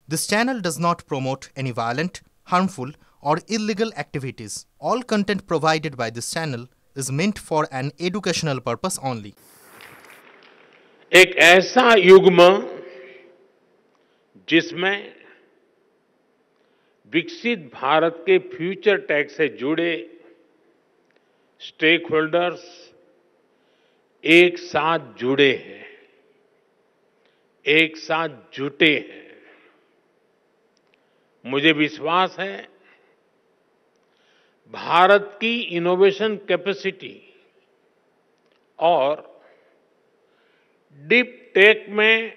This channel does not promote any violent, harmful, or illegal activities. All content provided by this channel is meant for an educational purpose only. एक ऐसा युग्म जिसमें विकसित भारत के future take से जुड़े stake holders एक साथ जुड़े हैं, एक साथ जुटे हैं। मुझे विश्वास है भारत की इनोवेशन कैपेसिटी और डीप टेक में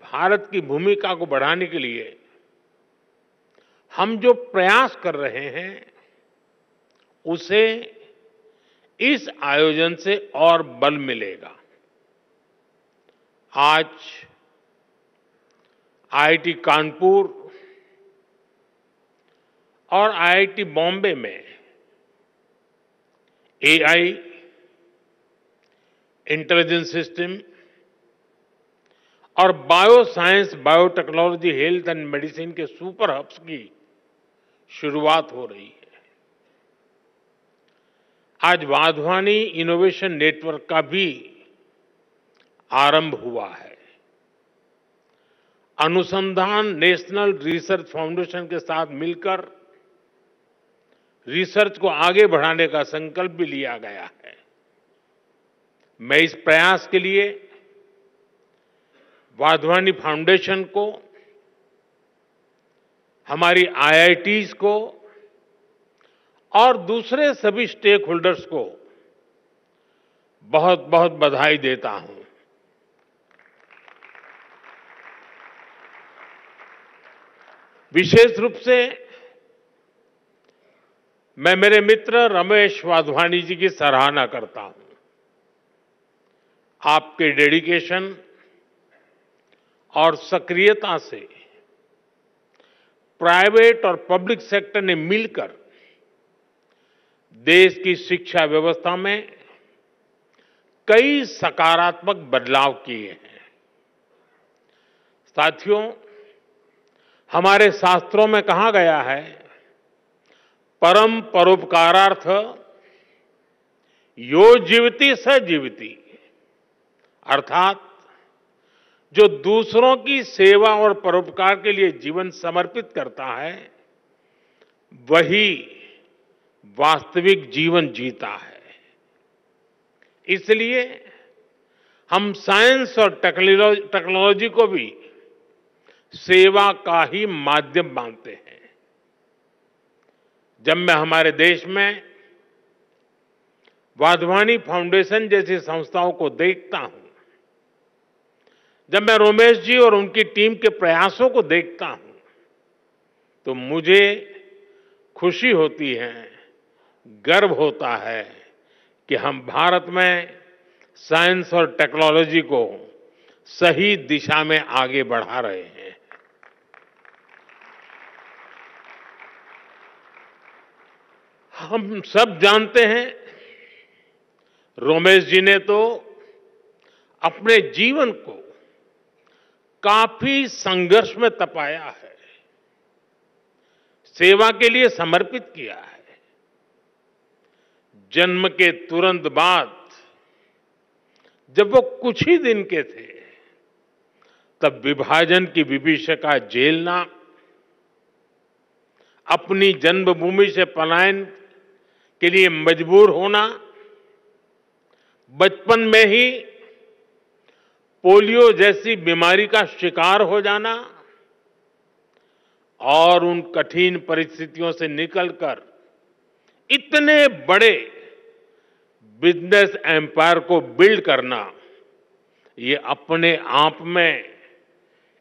भारत की भूमिका को बढ़ाने के लिए हम जो प्रयास कर रहे हैं उसे इस आयोजन से और बल मिलेगा। आज आईआईटी कानपुर और आईआईटी बॉम्बे में एआई, इंटेलिजेंस सिस्टम और bioscience, biotechnology, health and medicine के सुपर हब्स की शुरुआत हो रही है। आज वाधवानी इनोवेशन नेटवर्क का भी आरंभ हुआ है। अनुसंधान नेशनल रिसर्च फाउंडेशन के साथ मिलकर रिसर्च को आगे बढ़ाने का संकल्प भी लिया गया है। मैं इस प्रयास के लिए वाधवानी फाउंडेशन को, हमारी आईआईटीज को और दूसरे सभी स्टेक होल्डर्स को बहुत बहुत बधाई देता हूं। विशेष रूप से मैं मेरे मित्र रमेश वाधवानी जी की सराहना करता हूं। आपके डेडिकेशन और सक्रियता से प्राइवेट और पब्लिक सेक्टर ने मिलकर देश की शिक्षा व्यवस्था में कई सकारात्मक बदलाव किए हैं। साथियों, हमारे शास्त्रों में कहा गया है, परम परोपकारार्थ यो जीवति स जीवति, अर्थात जो दूसरों की सेवा और परोपकार के लिए जीवन समर्पित करता है वही वास्तविक जीवन जीता है। इसलिए हम साइंस और टेक्नोलॉजी को भी सेवा का ही माध्यम मानते हैं। जब मैं हमारे देश में वाधवानी फाउंडेशन जैसी संस्थाओं को देखता हूं, जब मैं रमेश जी और उनकी टीम के प्रयासों को देखता हूं, तो मुझे खुशी होती है, गर्व होता है कि हम भारत में साइंस और टेक्नोलॉजी को सही दिशा में आगे बढ़ा रहे हैं। हम सब जानते हैं, रमेश जी ने तो अपने जीवन को काफी संघर्ष में तपाया है, सेवा के लिए समर्पित किया है। जन्म के तुरंत बाद जब वो कुछ ही दिन के थे, तब विभाजन की विभीषिका झेलना, अपनी जन्मभूमि से पलायन के लिए मजबूर होना, बचपन में ही पोलियो जैसी बीमारी का शिकार हो जाना और उन कठिन परिस्थितियों से निकलकर इतने बड़े बिजनेस एम्पायर को बिल्ड करना, ये अपने आप में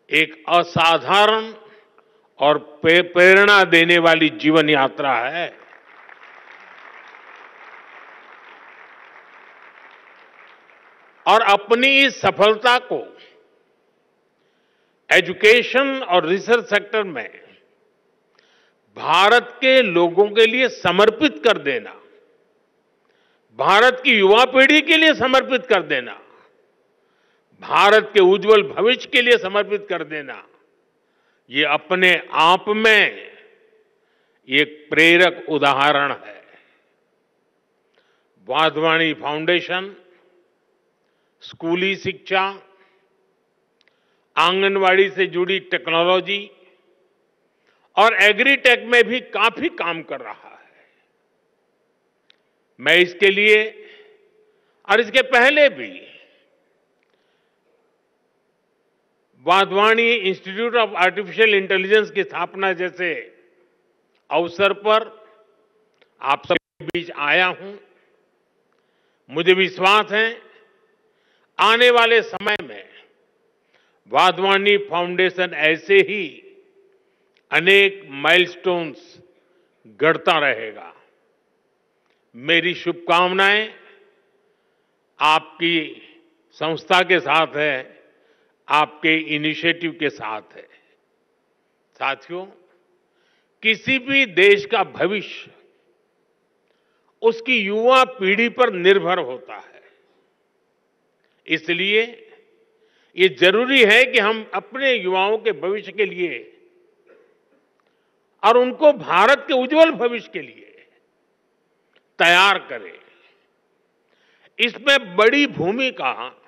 एक असाधारण और प्रेरणा देने वाली जीवन यात्रा है। और अपनी इस सफलता को एजुकेशन और रिसर्च सेक्टर में भारत के लोगों के लिए समर्पित कर देना, भारत की युवा पीढ़ी के लिए समर्पित कर देना, भारत के उज्जवल भविष्य के लिए समर्पित कर देना, ये अपने आप में एक प्रेरक उदाहरण है। वाधवानी फाउंडेशन स्कूली शिक्षा, आंगनवाड़ी से जुड़ी टेक्नोलॉजी और एग्रीटेक में भी काफी काम कर रहा है। मैं इसके लिए और इसके पहले भी Wadhwani institute of artificial intelligence की स्थापना जैसे अवसर पर आप सबके बीच आया हूं। मुझे विश्वास है आने वाले समय में वाधवानी फाउंडेशन ऐसे ही अनेक माइलस्टोन्स गढ़ता रहेगा। मेरी शुभकामनाएं आपकी संस्था के साथ है, आपके इनिशिएटिव के साथ है। साथियों, किसी भी देश का भविष्य उसकी युवा पीढ़ी पर निर्भर होता है। इसलिए ये जरूरी है कि हम अपने युवाओं के भविष्य के लिए और उनको भारत के उज्जवल भविष्य के लिए तैयार करें। इसमें बड़ी भूमिका